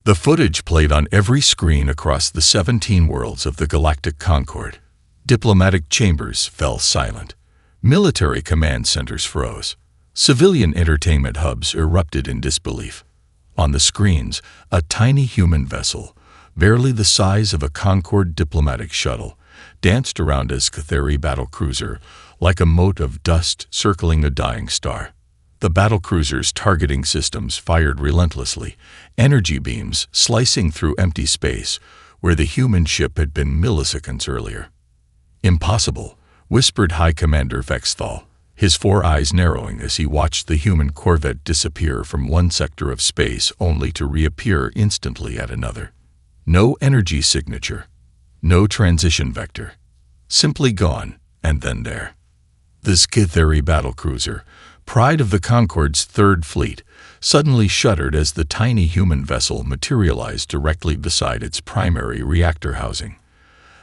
The footage played on every screen across the 17 worlds of the Galactic Concord. Diplomatic chambers fell silent. Military command centers froze. Civilian entertainment hubs erupted in disbelief. On the screens, a tiny human vessel, barely the size of a Concorde diplomatic shuttle, danced around a Scytheri battlecruiser like a mote of dust circling a dying star. The battlecruiser's targeting systems fired relentlessly, energy beams slicing through empty space where the human ship had been milliseconds earlier. "Impossible," whispered High Commander Vexthal, his 4 eyes narrowing as he watched the human corvette disappear from one sector of space only to reappear instantly at another. No energy signature, no transition vector. Simply gone, and then there. The Scytheri battlecruiser, pride of the Concorde's Third Fleet, suddenly shuddered as the tiny human vessel materialized directly beside its primary reactor housing.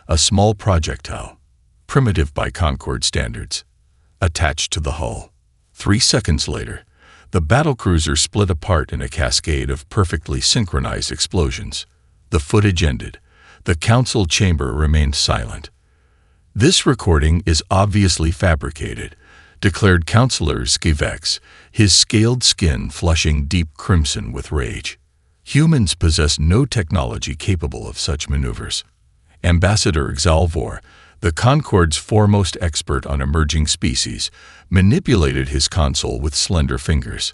A small projectile, primitive by Concorde standards, attached to the hull. 3 seconds later, the battlecruiser split apart in a cascade of perfectly synchronized explosions. The footage ended. The council chamber remained silent. "This recording is obviously fabricated," declared Councillor Skivex, his scaled skin flushing deep crimson with rage. "Humans possess no technology capable of such maneuvers." Ambassador Xalvor, the Concorde's foremost expert on emerging species, manipulated his console with slender fingers.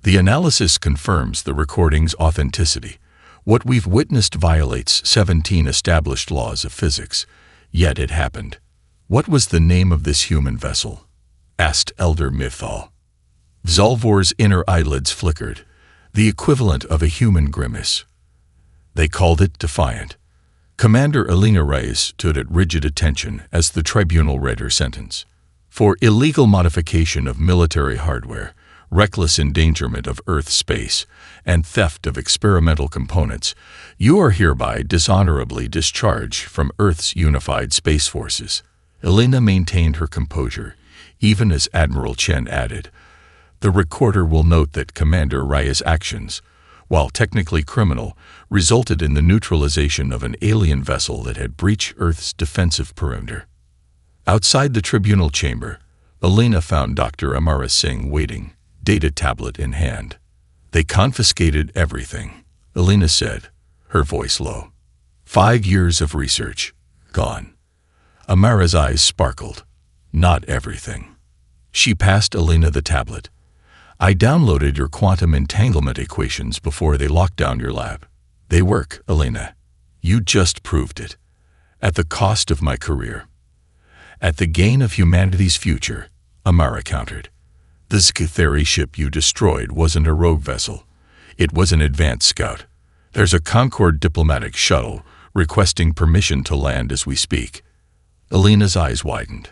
"The analysis confirms the recording's authenticity. What we've witnessed violates 17 established laws of physics, yet it happened." "What was the name of this human vessel?" asked Elder Mythal. Xalvor's inner eyelids flickered, the equivalent of a human grimace. "They called it Defiant." Commander Elena Reyes stood at rigid attention as the tribunal read her sentence. "For illegal modification of military hardware, reckless endangerment of Earth space, and theft of experimental components, you are hereby dishonorably discharged from Earth's unified space forces." Elena maintained her composure, even as Admiral Chen added, "The recorder will note that Commander Reyes' actions, while technically criminal, resulted in the neutralization of an alien vessel that had breached Earth's defensive perimeter." Outside the tribunal chamber, Elena found Dr. Amara Singh waiting, data tablet in hand. "They confiscated everything," Elena said, her voice low. 5 years of research, gone." Amara's eyes sparkled. "Not everything." She passed Elena the tablet. "I downloaded your quantum entanglement equations before they locked down your lab. They work, Elena. You just proved it. At the cost of my career." "At the gain of humanity's future," Amara countered. "The Scytheri ship you destroyed wasn't a rogue vessel. It was an advanced scout. There's a Concorde diplomatic shuttle requesting permission to land as we speak." Elena's eyes widened.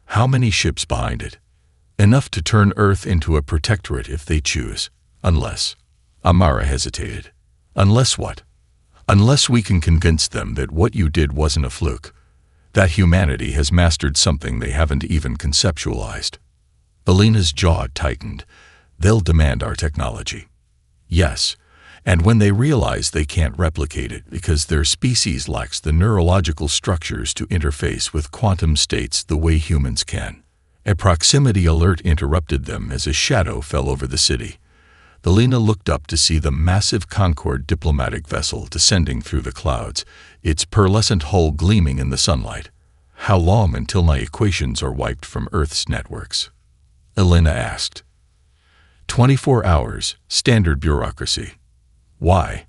"How many ships behind it?" "Enough to turn Earth into a protectorate if they choose. Unless..." Amara hesitated. "Unless what?" "Unless we can convince them that what you did wasn't a fluke. That humanity has mastered something they haven't even conceptualized." Elena's jaw tightened. "They'll demand our technology." "Yes, and when they realize they can't replicate it because their species lacks the neurological structures to interface with quantum states the way humans can." A proximity alert interrupted them as a shadow fell over the city. Elena looked up to see the massive Concorde diplomatic vessel descending through the clouds, its pearlescent hull gleaming in the sunlight. "How long until my equations are wiped from Earth's networks?" Elena asked. 24 hours, standard bureaucracy." "Why?"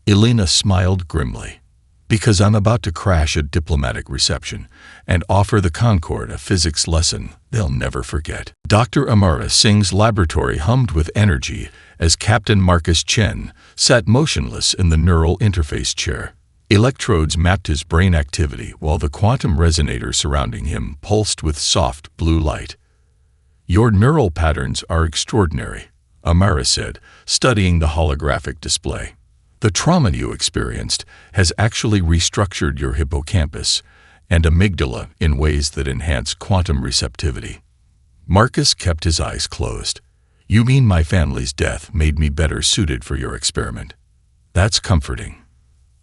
Elena smiled grimly. "Because I'm about to crash a diplomatic reception and offer the Concorde a physics lesson they'll never forget." Dr. Amara Singh's laboratory hummed with energy as Captain Marcus Chen sat motionless in the neural interface chair. Electrodes mapped his brain activity while the quantum resonator surrounding him pulsed with soft blue light. "Your neural patterns are extraordinary," Amara said, studying the holographic display. "The trauma you experienced has actually restructured your hippocampus and amygdala in ways that enhance quantum receptivity." Marcus kept his eyes closed. "You mean my family's death made me better suited for your experiment?" That's comforting.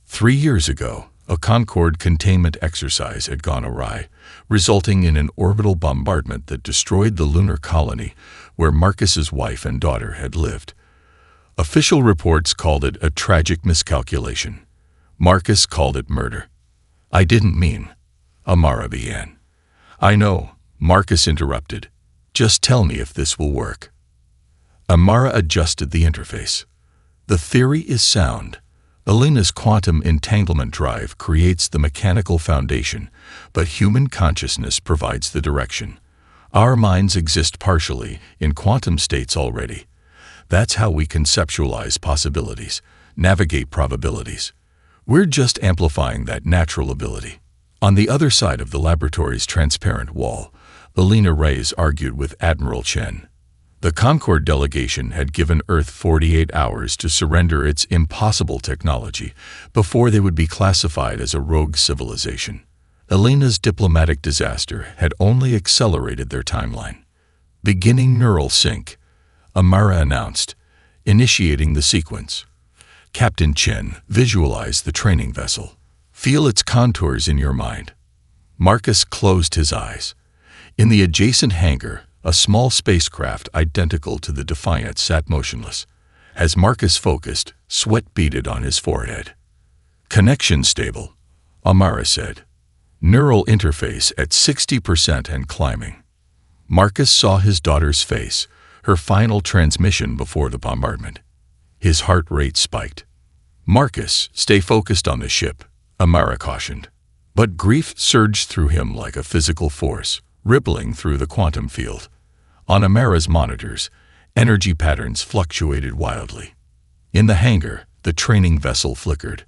3 years ago, a Concorde containment exercise had gone awry, resulting in an orbital bombardment that destroyed the lunar colony where Marcus's wife and daughter had lived. Official reports called it a tragic miscalculation. Marcus called it murder. "I didn't mean," Amara began. "I know," Marcus interrupted. "Just tell me if this will work." Amara adjusted the interface. "The theory is sound. Elena's quantum entanglement drive creates the mechanical foundation, but human consciousness provides the direction. Our minds exist partially in quantum states already. That's how we conceptualize possibilities, navigate probabilities. We're just amplifying that natural ability." On the other side of the laboratory's transparent wall, Elena Reyes argued with Admiral Chen. The Concorde delegation had given Earth 48 hours to surrender its impossible technology before they would be classified as a rogue civilization. Elena's diplomatic disaster had only accelerated their timeline. "Beginning neural sync," Amara announced, initiating the sequence. Captain Chen visualized the training vessel. "Feel its contours in your mind." Marcus closed his eyes. In the adjacent hangar, a small spacecraft identical to the Defiant sat motionless. As Marcus focused, sweat beaded on his forehead. "Connection stable," Amara said. "Neural interface at 60% and climbing." Marcus saw his daughter's face, her final transmission before the bombardment. His heart rate spiked. "Marcus, stay focused on the ship," Amara cautioned. But grief surged through him like a physical force, rippling through the quantum field. On Amara's monitors, energy patterns fluctuated wildly. In the hangar, the training vessel flickered.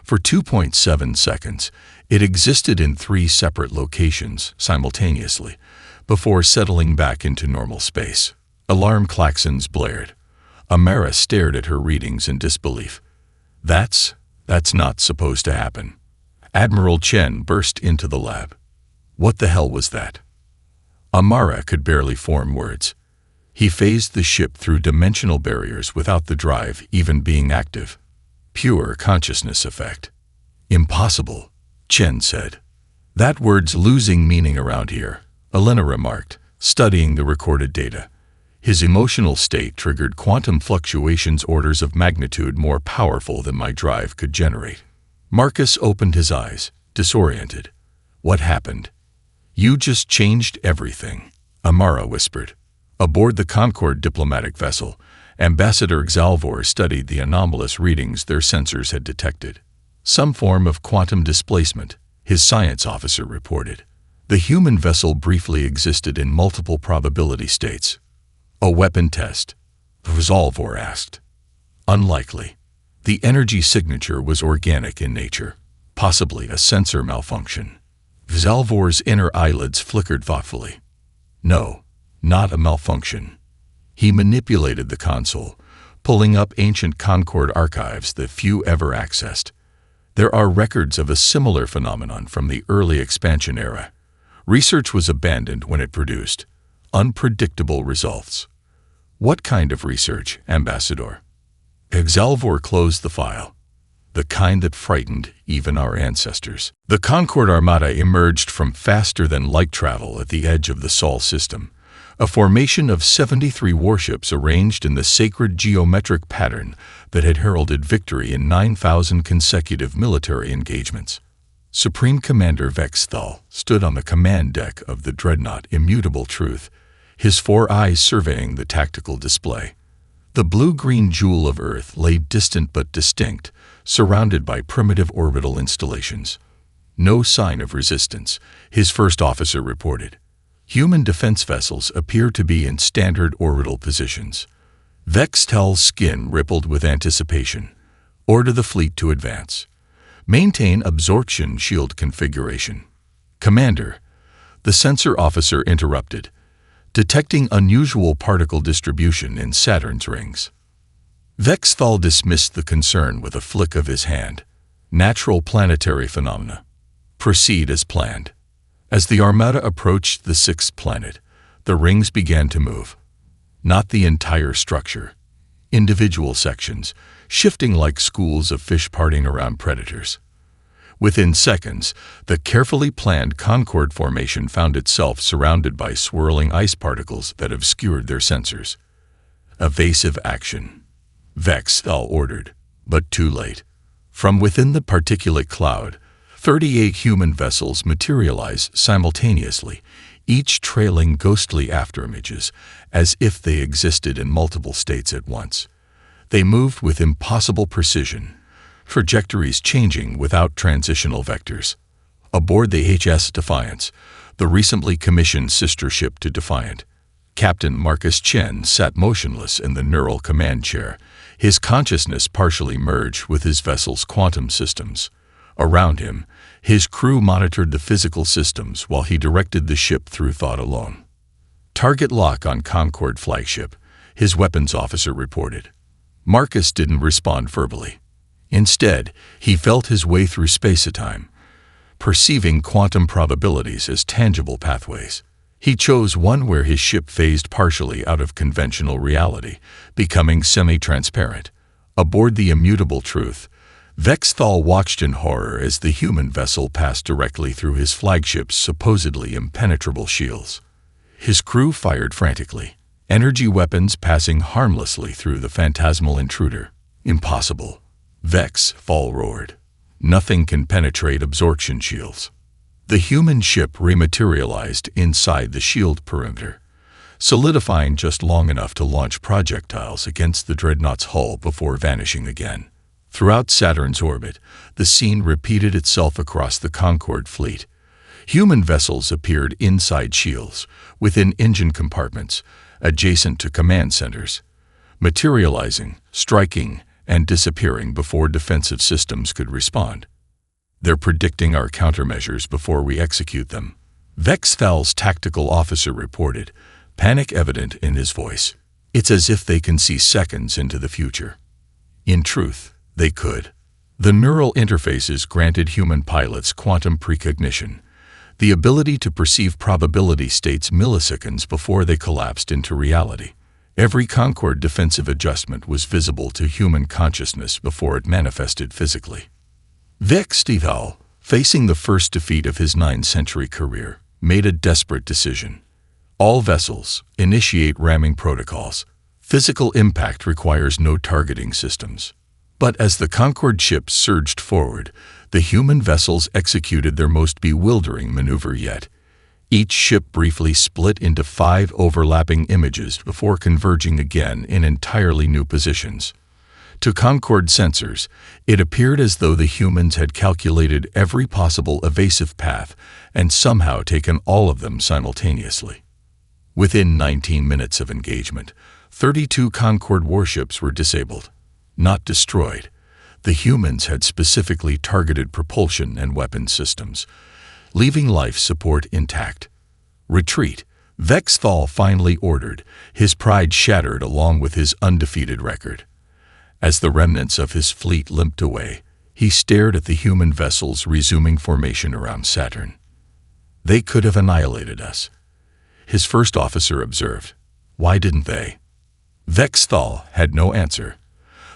For 2.7 seconds, it existed in 3 separate locations simultaneously, before settling back into normal space. Alarm klaxons blared. Amara stared at her readings in disbelief. That's not supposed to happen." Admiral Chen burst into the lab. "What the hell was that?" Amara could barely form words. He phased the ship through dimensional barriers without the drive even being active. Pure consciousness effect. "Impossible," Chen said. "That word's losing meaning around here," Elena remarked, studying the recorded data. "His emotional state triggered quantum fluctuations orders of magnitude more powerful than my drive could generate." Marcus opened his eyes, disoriented. "What happened?" "You just changed everything," Amara whispered. Aboard the Concorde diplomatic vessel, Ambassador Xalvor studied the anomalous readings their sensors had detected. "Some form of quantum displacement," his science officer reported. "The human vessel briefly existed in multiple probability states." "A weapon test?" Xalvor asked. "Unlikely. The energy signature was organic in nature, possibly a sensor malfunction." Xalvor's inner eyelids flickered thoughtfully. "No, not a malfunction. He manipulated the console, pulling up ancient Concorde archives that few ever accessed. There are records of a similar phenomenon from the early expansion era. Research was abandoned when it produced unpredictable results." "What kind of research, Ambassador?" Xalvor closed the file. "The kind that frightened even our ancestors." The Concorde Armada emerged from faster-than-light travel at the edge of the Sol system, a formation of 73 warships arranged in the sacred geometric pattern that had heralded victory in 9,000 consecutive military engagements. Supreme Commander Vexthal stood on the command deck of the dreadnought Immutable Truth, his 4 eyes surveying the tactical display. The blue-green jewel of Earth lay distant but distinct, surrounded by primitive orbital installations. "No sign of resistance," his first officer reported. "Human defense vessels appear to be in standard orbital positions." Vexthal's skin rippled with anticipation. "Order the fleet to advance. Maintain absorption shield configuration." "Commander," the sensor officer interrupted, detecting unusual particle distribution in Saturn's rings. Vexthal dismissed the concern with a flick of his hand. "Natural planetary phenomena. Proceed as planned." As the Armada approached the 6th planet, the rings began to move. Not the entire structure. Individual sections, shifting like schools of fish partying around predators. Within seconds, the carefully planned Concorde formation found itself surrounded by swirling ice particles that obscured their sensors. Evasive action. Vex Thal ordered, but too late. From within the particulate cloud, 38 human vessels materialize simultaneously, each trailing ghostly afterimages, as if they existed in multiple states at once. They moved with impossible precision, trajectories changing without transitional vectors. Aboard the HS Defiance, the recently commissioned sister ship to Defiant, Captain Marcus Chen sat motionless in the neural command chair, his consciousness partially merged with his vessel's quantum systems. Around him, his crew monitored the physical systems while he directed the ship through thought alone. Target lock on Concorde flagship, his weapons officer reported. Marcus didn't respond verbally. Instead, he felt his way through space-time, perceiving quantum probabilities as tangible pathways. He chose one where his ship phased partially out of conventional reality, becoming semi-transparent. Aboard the immutable truth, Vex Thal watched in horror as the human vessel passed directly through his flagship's supposedly impenetrable shields. His crew fired frantically, energy weapons passing harmlessly through the phantasmal intruder. Impossible. Vex Thal roared. Nothing can penetrate absorption shields. The human ship rematerialized inside the shield perimeter, solidifying just long enough to launch projectiles against the dreadnought's hull before vanishing again. Throughout Saturn's orbit, the scene repeated itself across the Concorde fleet. Human vessels appeared inside shields, within engine compartments, adjacent to command centers, materializing, striking, and disappearing before defensive systems could respond. They're predicting our countermeasures before we execute them, Vex Thal's tactical officer reported, panic evident in his voice. It's as if they can see seconds into the future. In truth, they could. The neural interfaces granted human pilots quantum precognition, the ability to perceive probability states milliseconds before they collapsed into reality. Every Concorde defensive adjustment was visible to human consciousness before it manifested physically. Vex Thal, facing the first defeat of his 9th-century career, made a desperate decision. All vessels initiate ramming protocols. Physical impact requires no targeting systems. But as the Concorde ships surged forward, the human vessels executed their most bewildering maneuver yet. Each ship briefly split into 5 overlapping images before converging again in entirely new positions. To Concorde sensors, it appeared as though the humans had calculated every possible evasive path and somehow taken all of them simultaneously. Within 19 minutes of engagement, 32 Concorde warships were disabled. Not destroyed. The humans had specifically targeted propulsion and weapon systems, leaving life support intact. Retreat, Vex Thal finally ordered, his pride shattered along with his undefeated record. As the remnants of his fleet limped away, he stared at the human vessels resuming formation around Saturn. They could have annihilated us, his first officer observed. Why didn't they? Vex Thal had no answer.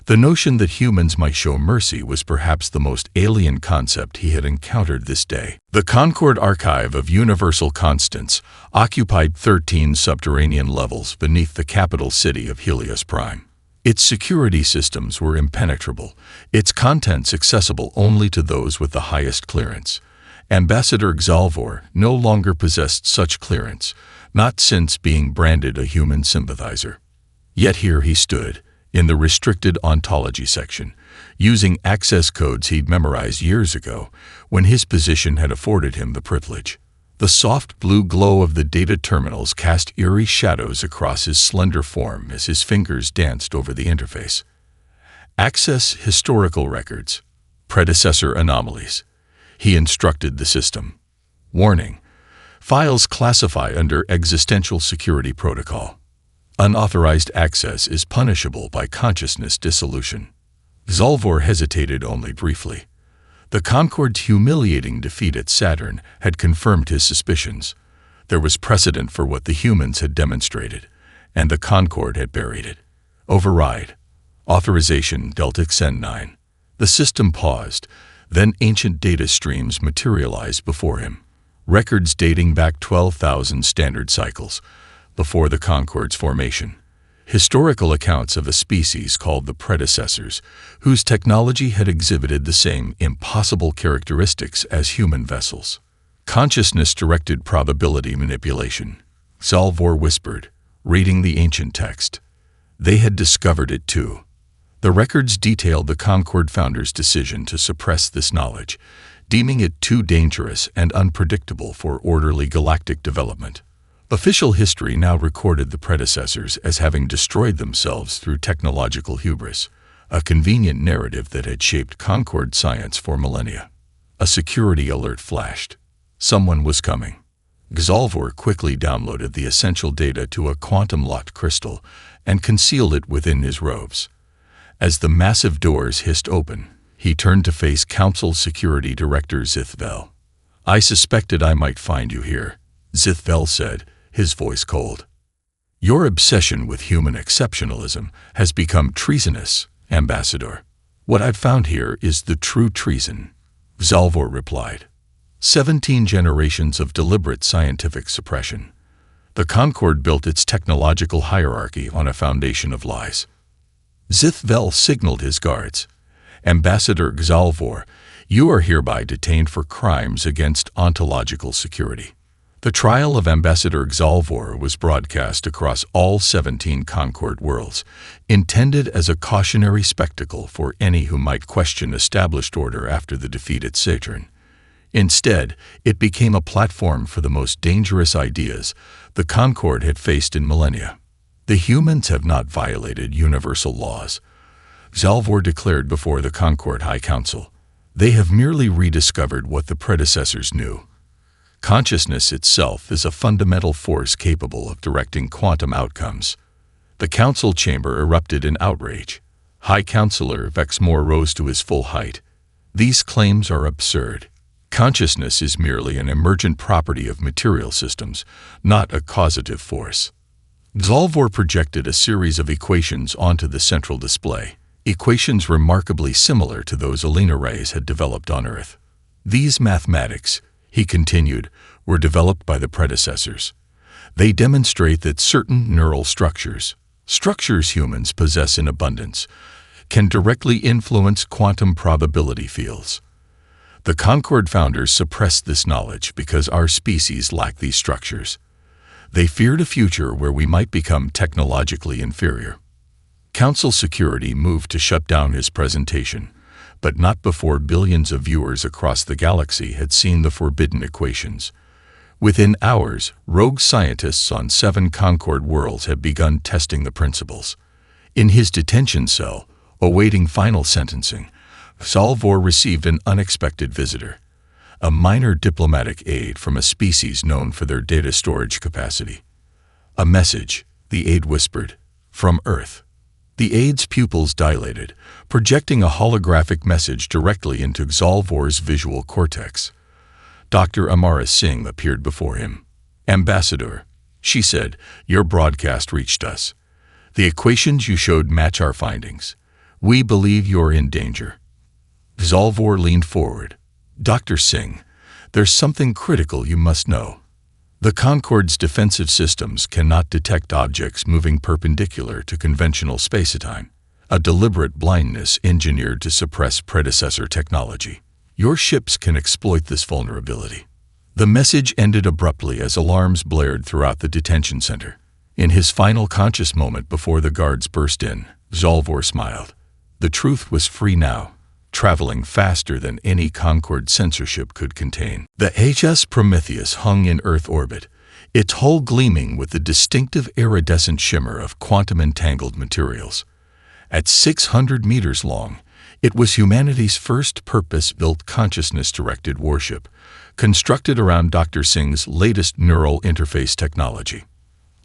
The notion that humans might show mercy was perhaps the most alien concept he had encountered this day. The Concorde Archive of Universal Constants occupied 13 subterranean levels beneath the capital city of Helios Prime. Its security systems were impenetrable, its contents accessible only to those with the highest clearance. Ambassador Xalvor no longer possessed such clearance, not since being branded a human sympathizer. Yet here he stood, in the restricted ontology section, using access codes he'd memorized years ago when his position had afforded him the privilege. The soft blue glow of the data terminals cast eerie shadows across his slender form as his fingers danced over the interface. Access historical records. Predecessor anomalies. He instructed the system. Warning. Files classify under existential security protocol. Unauthorized access is punishable by consciousness dissolution. Xalvor hesitated only briefly. The Concorde's humiliating defeat at Saturn had confirmed his suspicions. There was precedent for what the humans had demonstrated, and the Concorde had buried it. Override. Authorization Delta Xen 9. The system paused, then ancient data streams materialized before him. Records dating back 12,000 standard cycles, before the Concorde's formation. Historical accounts of a species called the predecessors, whose technology had exhibited the same impossible characteristics as human vessels. Consciousness-directed probability manipulation. Xalvor whispered, reading the ancient text. They had discovered it too. The records detailed the Concorde founders' decision to suppress this knowledge, deeming it too dangerous and unpredictable for orderly galactic development. Official history now recorded the predecessors as having destroyed themselves through technological hubris, a convenient narrative that had shaped Concorde science for millennia. A security alert flashed. Someone was coming. Xalvor quickly downloaded the essential data to a quantum-locked crystal and concealed it within his robes. As the massive doors hissed open, he turned to face Council Security Director Zithvel. "I suspected I might find you here," Zithvel said, his voice cold. "Your obsession with human exceptionalism has become treasonous, Ambassador. What I've found here is the true treason," Xalvor replied. 17 generations of deliberate scientific suppression. The Concorde built its technological hierarchy on a foundation of lies. Zithvel signaled his guards. "Ambassador Xalvor, you are hereby detained for crimes against ontological security." The trial of Ambassador Xalvor was broadcast across all 17 Concorde worlds, intended as a cautionary spectacle for any who might question established order after the defeat at Saturn. Instead, it became a platform for the most dangerous ideas the Concorde had faced in millennia. "The humans have not violated universal laws," Xalvor declared before the Concorde High Council. "They have merely rediscovered what the predecessors knew. Consciousness itself is a fundamental force capable of directing quantum outcomes." The council chamber erupted in outrage. High Counselor Vexmore rose to his full height. "These claims are absurd. Consciousness is merely an emergent property of material systems, not a causative force." Xalvor projected a series of equations onto the central display, equations remarkably similar to those Alina Reyes had developed on Earth. "These mathematics," he continued, "were developed by the predecessors. They demonstrate that certain neural structures humans possess in abundance, can directly influence quantum probability fields. The Concorde founders suppressed this knowledge because our species lacked these structures. They feared a future where we might become technologically inferior." Council security moved to shut down his presentation, but not before billions of viewers across the galaxy had seen the forbidden equations. Within hours, rogue scientists on 7 Concorde worlds had begun testing the principles. In his detention cell, awaiting final sentencing, Xalvor received an unexpected visitor. A minor diplomatic aide from a species known for their data storage capacity. "A message," the aide whispered, "from Earth." The aide's pupils dilated, projecting a holographic message directly into Xalvor's visual cortex. Dr. Amara Singh appeared before him. "Ambassador," she said, "your broadcast reached us. The equations you showed match our findings. We believe you're in danger." Xalvor leaned forward. "Dr. Singh, there's something critical you must know. The Concorde's defensive systems cannot detect objects moving perpendicular to conventional spacetime, a deliberate blindness engineered to suppress predecessor technology. Your ships can exploit this vulnerability." The message ended abruptly as alarms blared throughout the detention center. In his final conscious moment before the guards burst in, Xalvor smiled. The truth was free now, traveling faster than any Concorde censorship could contain. The HS Prometheus hung in Earth orbit, its hull gleaming with the distinctive iridescent shimmer of quantum-entangled materials. At 600 meters long, it was humanity's first purpose-built consciousness-directed warship, constructed around Dr. Singh's latest neural interface technology.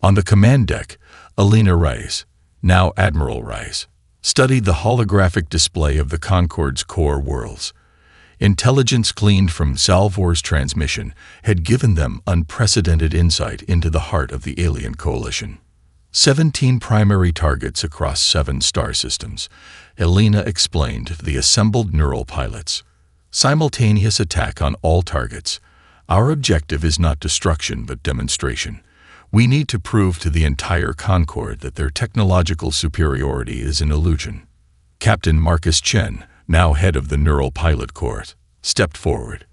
On the command deck, Alina Reyes, now Admiral Reyes, studied the holographic display of the Concorde's core worlds. Intelligence gleaned from Xalvor's transmission had given them unprecedented insight into the heart of the alien coalition. 17 primary targets across 7 star systems. Elena explained to the assembled neural pilots. Simultaneous attack on all targets. Our objective is not destruction but demonstration. We need to prove to the entire Concord that their technological superiority is an illusion. Captain Marcus Chen, now head of the Neural Pilot Corps, stepped forward.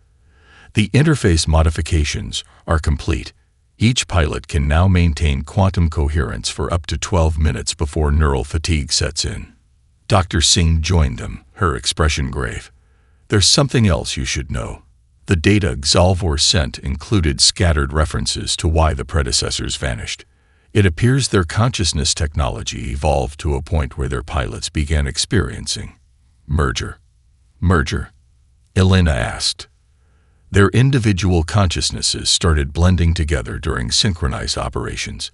The interface modifications are complete. Each pilot can now maintain quantum coherence for up to 12 minutes before neural fatigue sets in. Dr. Singh joined them, her expression grave. There's something else you should know. The data Xalvor sent included scattered references to why the predecessors vanished. It appears their consciousness technology evolved to a point where their pilots began experiencing merger. Merger? Elena asked. Their individual consciousnesses started blending together during synchronized operations.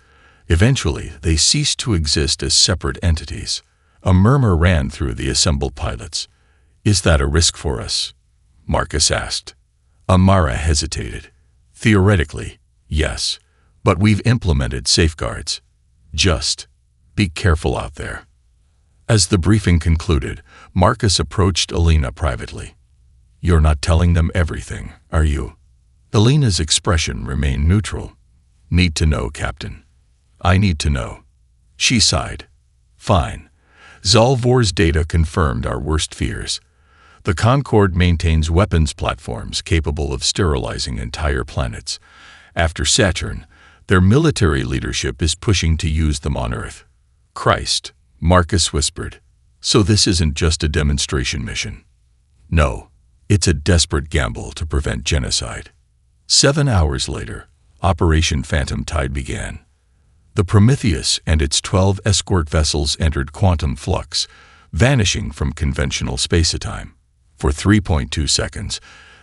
Eventually, they ceased to exist as separate entities. A murmur ran through the assembled pilots. Is that a risk for us? Marcus asked. Amara hesitated. Theoretically, yes, but we've implemented safeguards. Just be careful out there. As the briefing concluded, Marcus approached Elena privately. You're not telling them everything, are you? Elena's expression remained neutral. Need to know, Captain. I need to know. She sighed. Fine. Xalvor's data confirmed our worst fears. The Concord maintains weapons platforms capable of sterilizing entire planets. After Saturn, their military leadership is pushing to use them on Earth. Christ, Marcus whispered. So this isn't just a demonstration mission. No, it's a desperate gamble to prevent genocide. 7 hours later, Operation Phantom Tide began. The Prometheus and its 12 escort vessels entered quantum flux, vanishing from conventional space-time. For 3.2 seconds,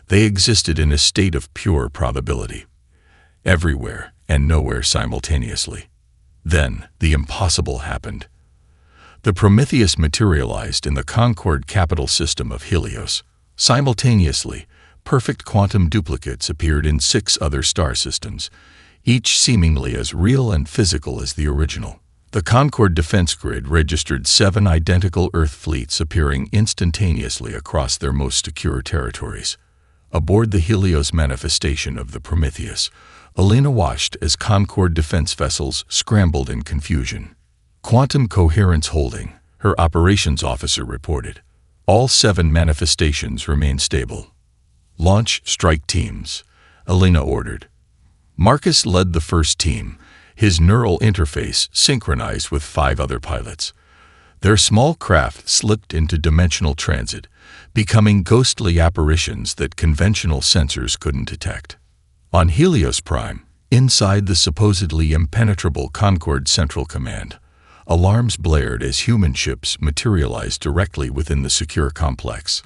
they existed in a state of pure probability. Everywhere and nowhere simultaneously. Then, the impossible happened. The Prometheus materialized in the Concord capital system of Helios. Simultaneously, perfect quantum duplicates appeared in 6 other star systems, each seemingly as real and physical as the original. The Concord defense grid registered 7 identical Earth fleets appearing instantaneously across their most secure territories. Aboard the Helios manifestation of the Prometheus, Elena watched as Concord defense vessels scrambled in confusion. Quantum coherence holding, her operations officer reported. All 7 manifestations remain stable. Launch strike teams, Elena ordered. Marcus led the first team, his neural interface synchronized with 5 other pilots. Their small craft slipped into dimensional transit, becoming ghostly apparitions that conventional sensors couldn't detect. On Helios Prime, inside the supposedly impenetrable Concord Central Command, alarms blared as human ships materialized directly within the secure complex.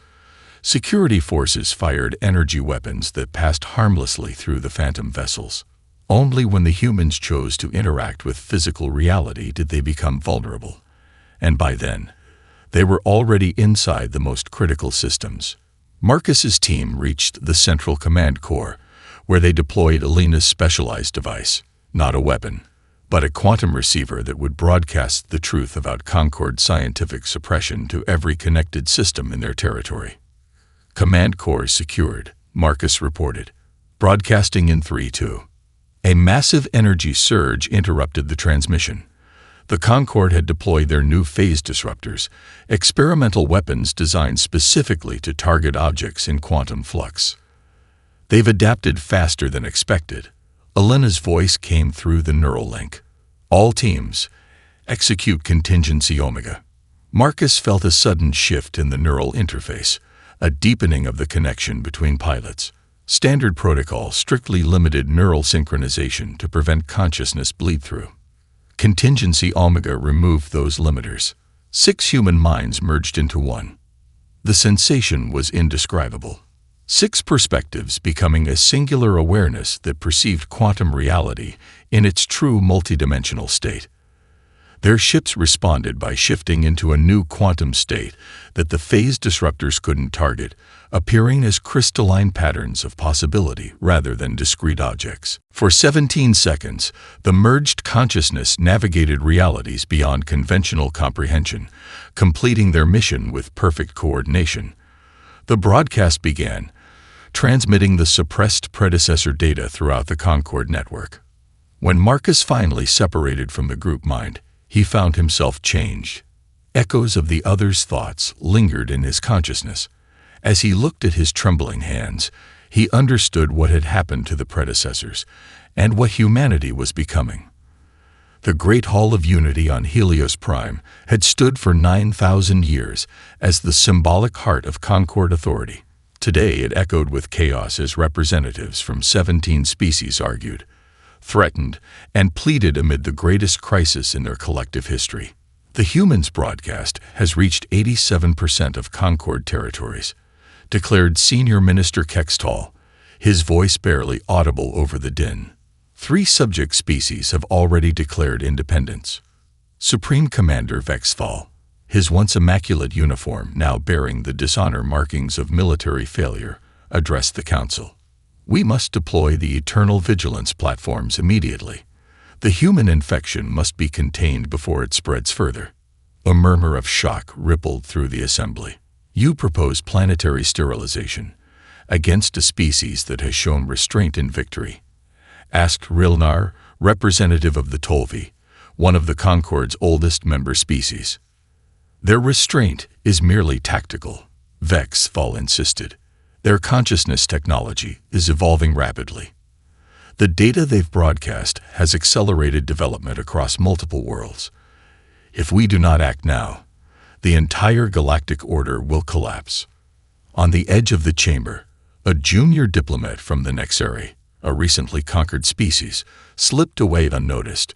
Security forces fired energy weapons that passed harmlessly through the Phantom vessels. Only when the humans chose to interact with physical reality did they become vulnerable. And by then, they were already inside the most critical systems. Marcus's team reached the Central Command Core, where they deployed Elena's specialized device, not a weapon, but a quantum receiver that would broadcast the truth about Concord's scientific suppression to every connected system in their territory. Command Core secured, Marcus reported, broadcasting in 3-2. A massive energy surge interrupted the transmission. The Concord had deployed their new phase disruptors, experimental weapons designed specifically to target objects in quantum flux. They've adapted faster than expected. Elena's voice came through the neural link. All teams, execute contingency Omega. Marcus felt a sudden shift in the neural interface, a deepening of the connection between pilots. Standard protocol strictly limited neural synchronization to prevent consciousness bleed-through. Contingency Omega removed those limiters. 6 human minds merged into one. The sensation was indescribable. 6 perspectives becoming a singular awareness that perceived quantum reality in its true multidimensional state. Their ships responded by shifting into a new quantum state that the phase disruptors couldn't target, appearing as crystalline patterns of possibility rather than discrete objects. For 17 seconds, the merged consciousness navigated realities beyond conventional comprehension, completing their mission with perfect coordination. The broadcast began, transmitting the suppressed predecessor data throughout the Concord network. When Marcus finally separated from the group mind, he found himself changed. Echoes of the other's thoughts lingered in his consciousness. As he looked at his trembling hands, he understood what had happened to the predecessors and what humanity was becoming. The Great Hall of Unity on Helios Prime had stood for 9,000 years as the symbolic heart of Concord authority. Today it echoed with chaos as representatives from 17 species argued, threatened, and pleaded amid the greatest crisis in their collective history. The Humans broadcast has reached 87% of Concord territories, declared Senior Minister Kextall, his voice barely audible over the din. 3 subject species have already declared independence. Supreme Commander Vexthal, his once immaculate uniform now bearing the dishonor markings of military failure, addressed the council. We must deploy the Eternal Vigilance platforms immediately. The human infection must be contained before it spreads further. A murmur of shock rippled through the assembly. You propose planetary sterilization against a species that has shown restraint in victory? Asked Rilnar, representative of the Tolvi, one of the Concord's oldest member species. Their restraint is merely tactical, Vexthal insisted. Their consciousness technology is evolving rapidly. The data they've broadcast has accelerated development across multiple worlds. If we do not act now, the entire galactic order will collapse. On the edge of the chamber, a junior diplomat from the Nexari, a recently conquered species, slipped away unnoticed,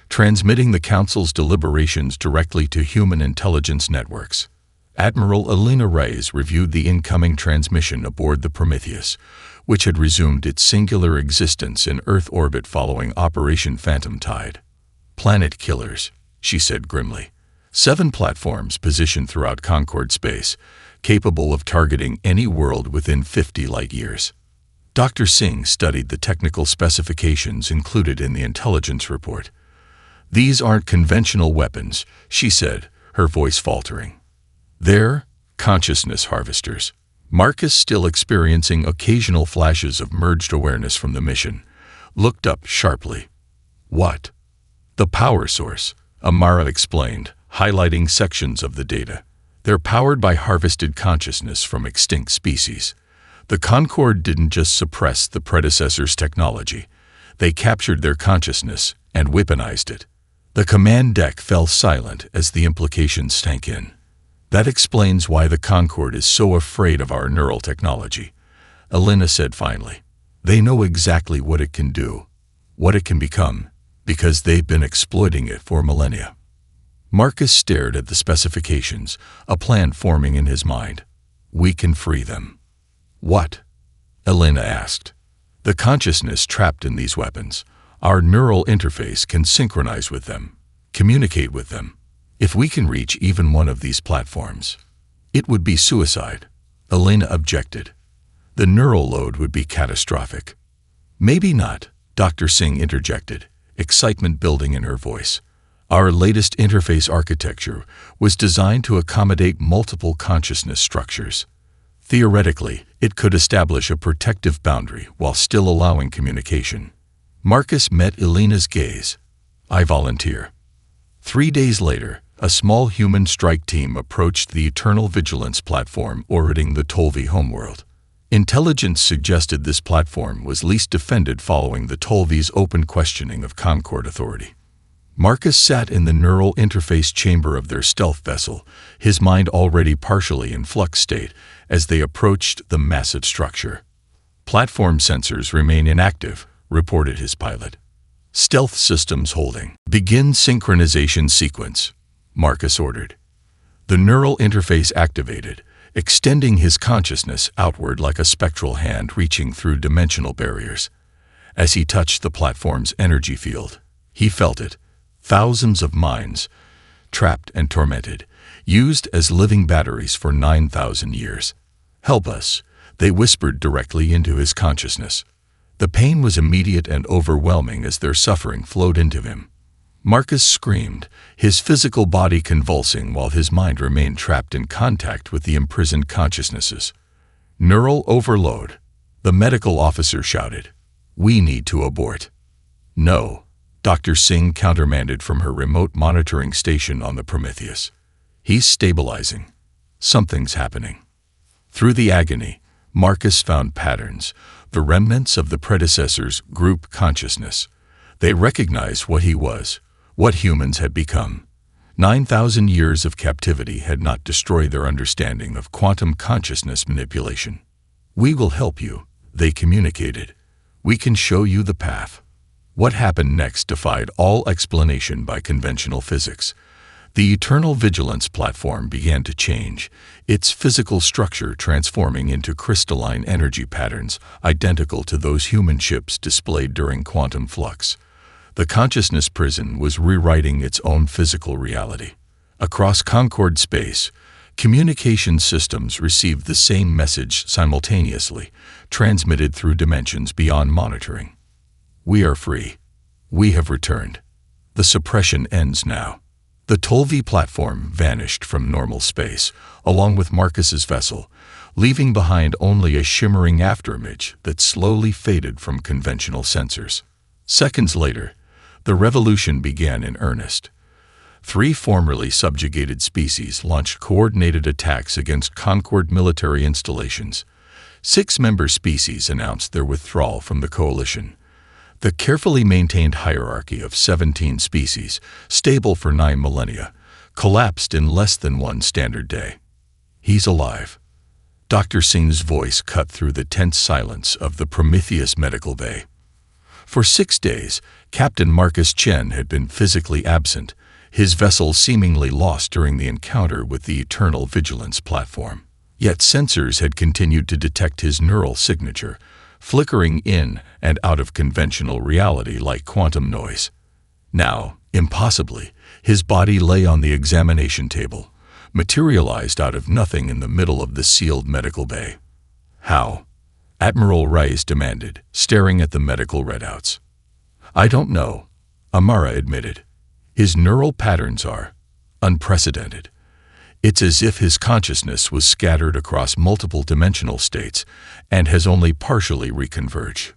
transmitting the Council's deliberations directly to human intelligence networks. Admiral Elena Reyes reviewed the incoming transmission aboard the Prometheus, which had resumed its singular existence in Earth orbit following Operation Phantom Tide. Planet killers, she said grimly. 7 platforms positioned throughout Concord space, capable of targeting any world within 50 light-years. Dr. Singh studied the technical specifications included in the intelligence report. These aren't conventional weapons, she said, her voice faltering. They're consciousness harvesters. Marcus, still experiencing occasional flashes of merged awareness from the mission, looked up sharply. What? The power source, Amara explained, highlighting sections of the data. They're powered by harvested consciousness from extinct species. The Concord didn't just suppress the predecessor's technology. They captured their consciousness and weaponized it. The command deck fell silent as the implications sank in. That explains why the Concord is so afraid of our neural technology, Elena said finally. They know exactly what it can do, what it can become, because they've been exploiting it for millennia. Marcus stared at the specifications, a plan forming in his mind. We can free them. What? Elena asked. The consciousness trapped in these weapons. Our neural interface can synchronize with them, communicate with them. If we can reach even one of these platforms, it would be suicide, Elena objected. The neural load would be catastrophic. Maybe not, Dr. Singh interjected, excitement building in her voice. Our latest interface architecture was designed to accommodate multiple consciousness structures. Theoretically, it could establish a protective boundary while still allowing communication. Marcus met Elena's gaze. I volunteer. 3 days later, a small human strike team approached the Eternal Vigilance platform orbiting the Tolvi homeworld. Intelligence suggested this platform was least defended following the Tolvi's open questioning of Concord authority. Marcus sat in the neural interface chamber of their stealth vessel, his mind already partially in flux state as they approached the massive structure. Platform sensors remain inactive, reported his pilot. Stealth systems holding. Begin synchronization sequence, Marcus ordered. The neural interface activated, extending his consciousness outward like a spectral hand reaching through dimensional barriers. As he touched the platform's energy field, he felt it, Thousands of minds, trapped and tormented, used as living batteries for 9,000 years. "Help us," they whispered directly into his consciousness. The pain was immediate and overwhelming as their suffering flowed into him. Marcus screamed, his physical body convulsing while his mind remained trapped in contact with the imprisoned consciousnesses. "Neural overload," the medical officer shouted. "We need to abort." "No," Dr. Singh countermanded from her remote monitoring station on the Prometheus. "He's stabilizing. Something's happening." Through the agony, Marcus found patterns, the remnants of the predecessor's group consciousness. They recognized what he was, what humans had become. 9,000 years of captivity had not destroyed their understanding of quantum consciousness manipulation. "We will help you," they communicated. "We can show you the path." What happened next defied all explanation by conventional physics. The Eternal Vigilance platform began to change, its physical structure transforming into crystalline energy patterns identical to those human ships displayed during quantum flux. The consciousness prison was rewriting its own physical reality. Across Concord space, communication systems received the same message simultaneously, transmitted through dimensions beyond monitoring. "We are free. We have returned. The suppression ends now." The Tolvi platform vanished from normal space, along with Marcus's vessel, leaving behind only a shimmering afterimage that slowly faded from conventional sensors. Seconds later, the revolution began in earnest. 3 formerly subjugated species launched coordinated attacks against Concord military installations. 6 member species announced their withdrawal from the coalition. The carefully maintained hierarchy of 17 species, stable for 9 millennia, collapsed in less than 1 standard day. "He's alive." Dr. Singh's voice cut through the tense silence of the Prometheus medical bay. For 6 days, Captain Marcus Chen had been physically absent, his vessel seemingly lost during the encounter with the Eternal Vigilance platform. Yet sensors had continued to detect his neural signature, flickering in and out of conventional reality like quantum noise. Now, impossibly, his body lay on the examination table, materialized out of nothing in the middle of the sealed medical bay. "How?" Admiral Rice demanded, staring at the medical readouts. "I don't know," Amara admitted. "His neural patterns are unprecedented. It's as if his consciousness was scattered across multiple dimensional states and has only partially reconverged."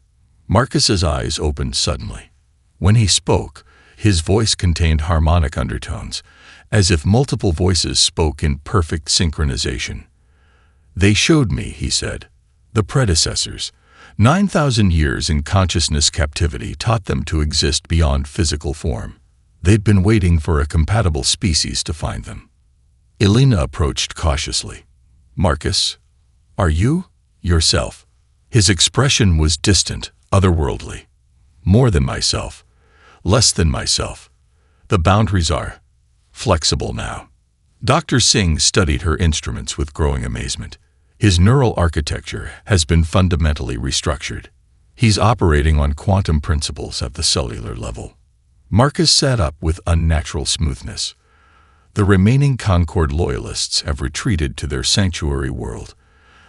Marcus's eyes opened suddenly. When he spoke, his voice contained harmonic undertones, as if multiple voices spoke in perfect synchronization. "They showed me," he said. "The predecessors. 9,000 years in consciousness captivity taught them to exist beyond physical form. They'd been waiting for a compatible species to find them." Elena approached cautiously. "Marcus, are you yourself?" His expression was distant, otherworldly. "More than myself. Less than myself. The boundaries are flexible now." Dr. Singh studied her instruments with growing amazement. His neural architecture has been fundamentally restructured. He's operating on quantum principles at the cellular level. Marcus sat up with unnatural smoothness. The remaining Concord loyalists have retreated to their sanctuary world.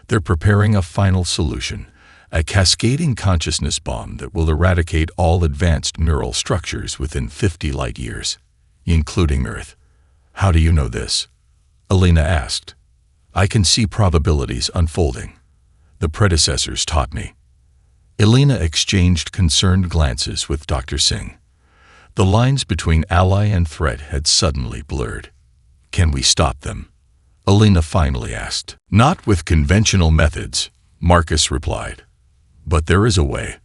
They're preparing a final solution, a cascading consciousness bomb that will eradicate all advanced neural structures within 50 light years, including Earth. "How do you know this?" Elena asked. "I can see probabilities unfolding. The predecessors taught me." Elena exchanged concerned glances with Dr. Singh. The lines between ally and threat had suddenly blurred. "Can we stop them?" Elena finally asked. "Not with conventional methods," Marcus replied. "But there is a way.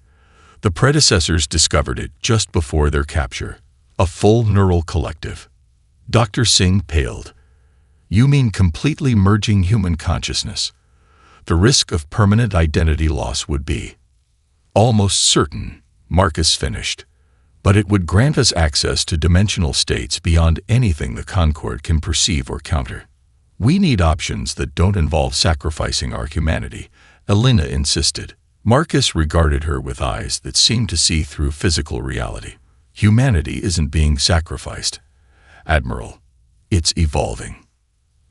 The predecessors discovered it just before their capture. A full neural collective." Dr. Singh paled. "You mean completely merging human consciousness? The risk of permanent identity loss would be almost certain," Marcus finished. "But it would grant us access to dimensional states beyond anything the Concord can perceive or counter. We need options that don't involve sacrificing our humanity," Elena insisted. Marcus regarded her with eyes that seemed to see through physical reality. Humanity isn't being sacrificed, Admiral. It's evolving.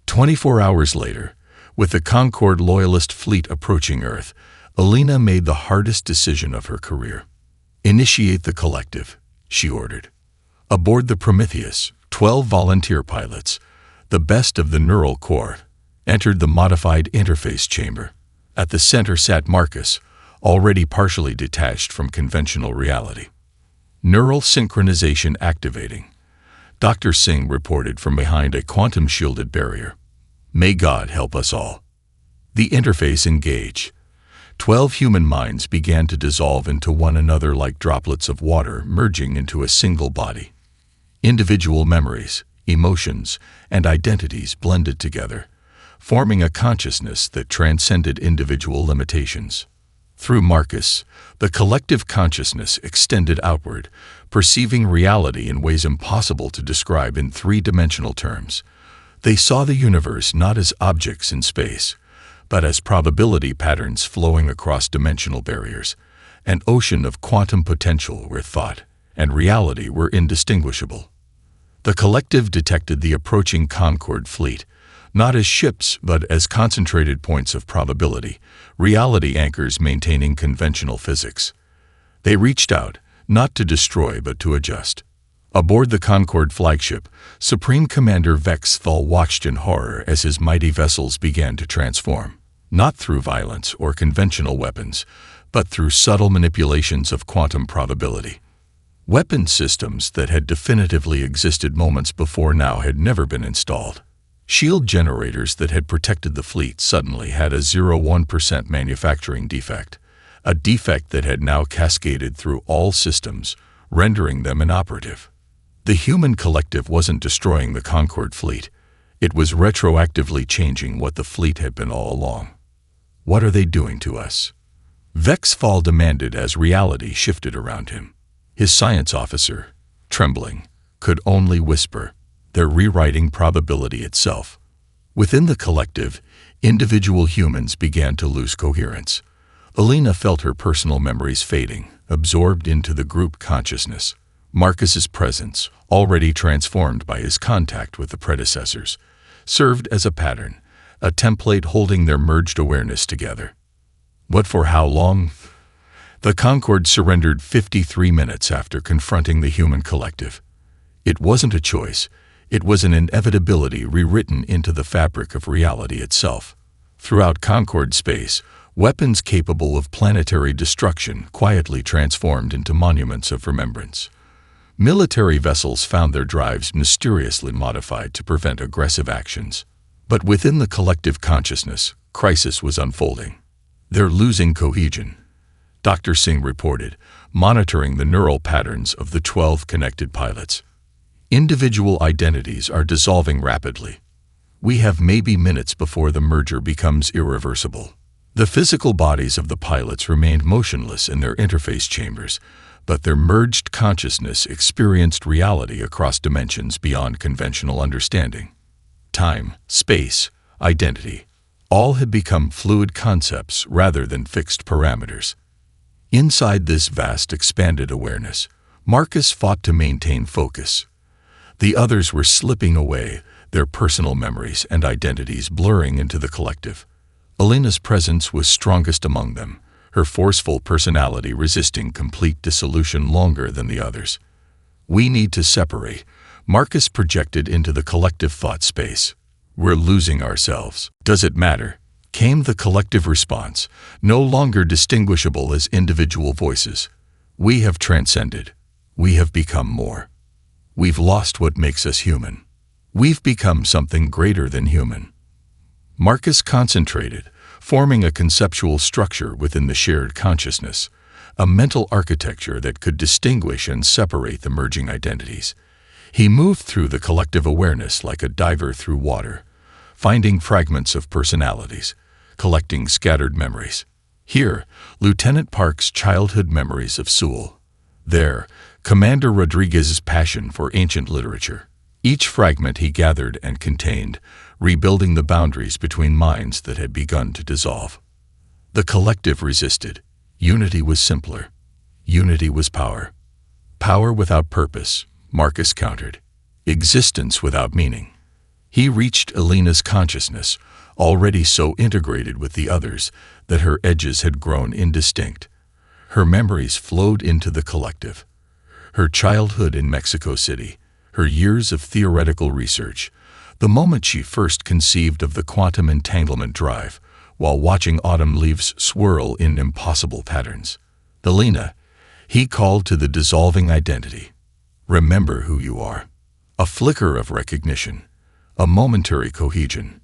24 hours later, with the Concorde Loyalist fleet approaching Earth, Alina made the hardest decision of her career. Initiate the collective, she ordered. Aboard the Prometheus, 12 volunteer pilots, the best of the neural corps, entered the modified interface chamber. At the center sat Marcus, already partially detached from conventional reality. Neural synchronization activating, Dr. Singh reported from behind a quantum-shielded barrier. May God help us all. The interface engaged. 12 human minds began to dissolve into one another like droplets of water merging into a single body. Individual memories, emotions, and identities blended together, forming a consciousness that transcended individual limitations. Through Marcus, the collective consciousness extended outward, perceiving reality in ways impossible to describe in three-dimensional terms. They saw the universe not as objects in space, but as probability patterns flowing across dimensional barriers, an ocean of quantum potential where thought and reality were indistinguishable. The collective detected the approaching Concorde fleet, not as ships but as concentrated points of probability, reality anchors maintaining conventional physics. They reached out, not to destroy but to adjust. Aboard the Concorde flagship, Supreme Commander Vex Thal watched in horror as his mighty vessels began to transform, not through violence or conventional weapons, but through subtle manipulations of quantum probability. Weapon systems that had definitively existed moments before now had never been installed. Shield generators that had protected the fleet suddenly had a 0.1% manufacturing defect, a defect that had now cascaded through all systems, rendering them inoperative. The human collective wasn't destroying the Concorde fleet. It was retroactively changing what the fleet had been all along. What are they doing to us? Vex Thal demanded as reality shifted around him. His science officer, trembling, could only whisper, "They're rewriting probability itself." Within the collective, individual humans began to lose coherence. Alina felt her personal memories fading, absorbed into the group consciousness. Marcus's presence, already transformed by his contact with the predecessors, served as a pattern, a template holding their merged awareness together. What for how long? The Concorde surrendered 53 minutes after confronting the human collective. It wasn't a choice. It was an inevitability rewritten into the fabric of reality itself. Throughout Concorde space, weapons capable of planetary destruction quietly transformed into monuments of remembrance. Military vessels found their drives mysteriously modified to prevent aggressive actions. But within the collective consciousness, crisis was unfolding. "They're losing cohesion," Dr. Singh reported, monitoring the neural patterns of the 12 connected pilots. "Individual identities are dissolving rapidly. We have maybe minutes before the merger becomes irreversible." The physical bodies of the pilots remained motionless in their interface chambers, but their merged consciousness experienced reality across dimensions beyond conventional understanding. Time, space, identity, all had become fluid concepts rather than fixed parameters. Inside this vast, expanded awareness, Marcus fought to maintain focus. The others were slipping away, their personal memories and identities blurring into the collective. Alina's presence was strongest among them, her forceful personality resisting complete dissolution longer than the others. "We need to separate," Marcus projected into the collective thought space. "We're losing ourselves." "Does it matter?" came the collective response, no longer distinguishable as individual voices. "We have transcended. We have become more. We've lost what makes us human. We've become something greater than human." Marcus concentrated, forming a conceptual structure within the shared consciousness, a mental architecture that could distinguish and separate the merging identities. He moved through the collective awareness like a diver through water, finding fragments of personalities, collecting scattered memories. Here, Lieutenant Park's childhood memories of Sewell. There, Commander Rodriguez's passion for ancient literature. Each fragment he gathered and contained, rebuilding the boundaries between minds that had begun to dissolve. The collective resisted. Unity was simpler. Unity was power. Power without purpose, Marcus countered. Existence without meaning. He reached Elena's consciousness, already so integrated with the others that her edges had grown indistinct. Her memories flowed into the collective. Her childhood in Mexico City, her years of theoretical research, the moment she first conceived of the quantum entanglement drive, while watching autumn leaves swirl in impossible patterns. Elena, he called to the dissolving identity. Remember who you are. A flicker of recognition, a momentary cohesion.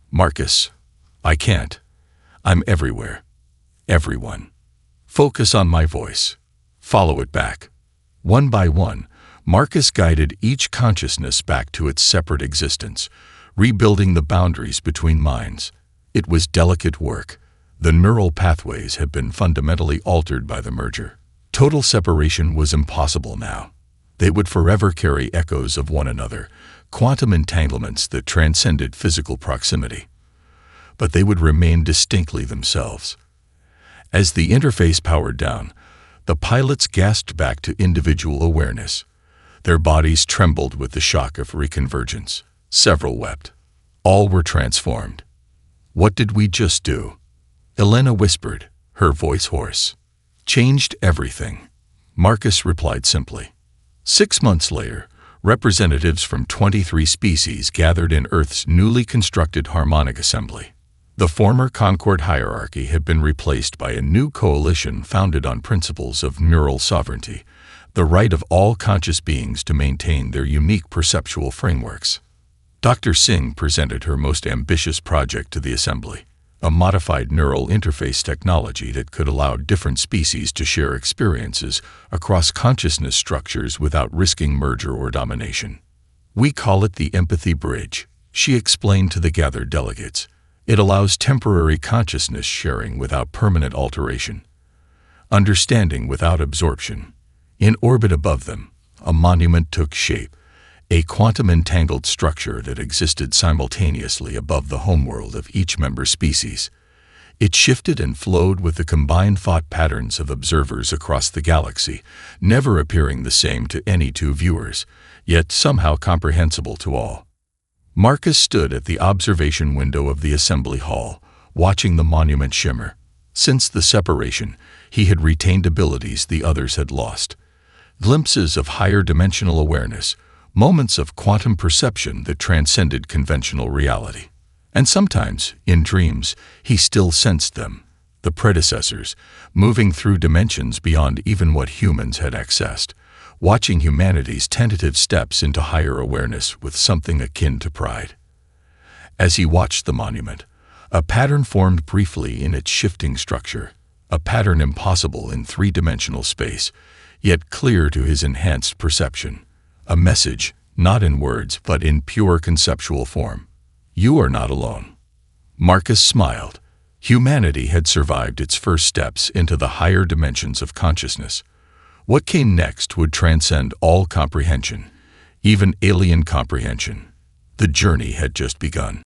Marcus, I can't. I'm everywhere. Everyone. Focus on my voice. Follow it back. One by one, Marcus guided each consciousness back to its separate existence, rebuilding the boundaries between minds. It was delicate work. The neural pathways had been fundamentally altered by the merger. Total separation was impossible now. They would forever carry echoes of one another, quantum entanglements that transcended physical proximity. But they would remain distinctly themselves. As the interface powered down, the pilots gasped back to individual awareness. Their bodies trembled with the shock of reconvergence. Several wept. All were transformed. What did we just do? Elena whispered, her voice hoarse. Changed everything. Marcus replied simply. 6 months later, representatives from 23 species gathered in Earth's newly constructed harmonic assembly. The former Concord hierarchy had been replaced by a new coalition founded on principles of neural sovereignty, the right of all conscious beings to maintain their unique perceptual frameworks. Dr. Singh presented her most ambitious project to the assembly, a modified neural interface technology that could allow different species to share experiences across consciousness structures without risking merger or domination. We call it the empathy bridge, she explained to the gathered delegates. It allows temporary consciousness sharing without permanent alteration, understanding without absorption. In orbit above them, a monument took shape, a quantum-entangled structure that existed simultaneously above the homeworld of each member species. It shifted and flowed with the combined thought patterns of observers across the galaxy, never appearing the same to any two viewers, yet somehow comprehensible to all. Marcus stood at the observation window of the assembly hall, watching the monument shimmer. Since the separation, he had retained abilities the others had lost. Glimpses of higher dimensional awareness, moments of quantum perception that transcended conventional reality. And sometimes, in dreams, he still sensed them, the predecessors, moving through dimensions beyond even what humans had accessed, watching humanity's tentative steps into higher awareness with something akin to pride. As he watched the monument, a pattern formed briefly in its shifting structure, a pattern impossible in three-dimensional space, yet clear to his enhanced perception. A message, not in words, but in pure conceptual form. You are not alone. Marcus smiled. Humanity had survived its first steps into the higher dimensions of consciousness. What came next would transcend all comprehension, even alien comprehension. The journey had just begun.